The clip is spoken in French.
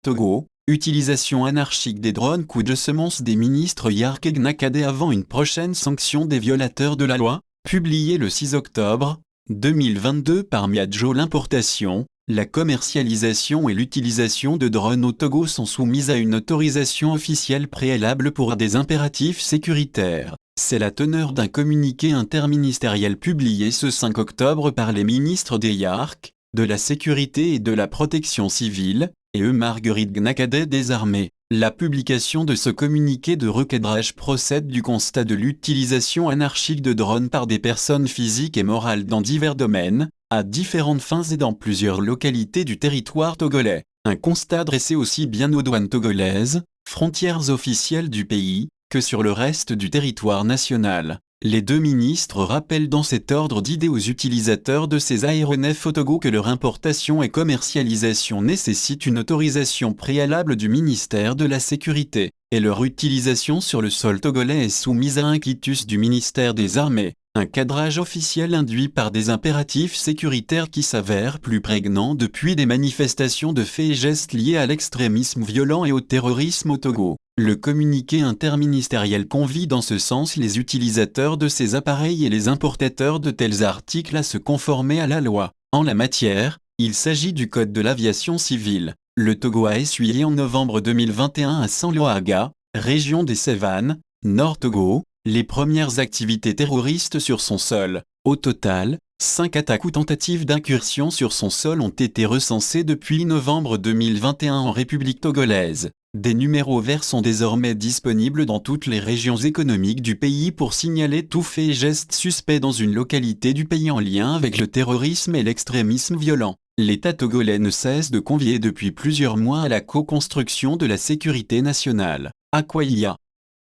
Togo, utilisation anarchique des drones, coup de semonce des ministres Yark et Gnakadé avant une prochaine sanction des violateurs de la loi, publié le 6 octobre 2022 par Miadjo. L'importation, la commercialisation et l'utilisation de drones au Togo sont soumises à une autorisation officielle préalable pour des impératifs sécuritaires. C'est la teneur d'un communiqué interministériel publié ce 5 octobre par les ministres des Yark, de la Sécurité et de la Protection civile, et Marguerite Gnakadé des Armées. La publication de ce communiqué de recadrage procède du constat de l'utilisation anarchique de drones par des personnes physiques et morales dans divers domaines, à différentes fins et dans plusieurs localités du territoire togolais. Un constat dressé aussi bien aux douanes togolaises, frontières officielles du pays, que sur le reste du territoire national. Les deux ministres rappellent dans cet ordre d'idées aux utilisateurs de ces aéronefs au Togo que leur importation et commercialisation nécessitent une autorisation préalable du ministère de la Sécurité, et leur utilisation sur le sol togolais est soumise à un quitus du ministère des Armées, un cadrage officiel induit par des impératifs sécuritaires qui s'avèrent plus prégnants depuis des manifestations de faits et gestes liés à l'extrémisme violent et au terrorisme au Togo. Le communiqué interministériel convie dans ce sens les utilisateurs de ces appareils et les importateurs de tels articles à se conformer à la loi. En la matière, il s'agit du Code de l'aviation civile. Le Togo a essuyé en novembre 2021 à Sanloaga, région des Cévennes, Nord Togo, les premières activités terroristes sur son sol. Au total, 5 attaques ou tentatives d'incursion sur son sol ont été recensées depuis novembre 2021 en République togolaise. Des numéros verts sont désormais disponibles dans toutes les régions économiques du pays pour signaler tout fait et geste suspect dans une localité du pays en lien avec le terrorisme et l'extrémisme violent. L'État togolais ne cesse de convier depuis plusieurs mois à la co-construction de la sécurité nationale. À quoi il y a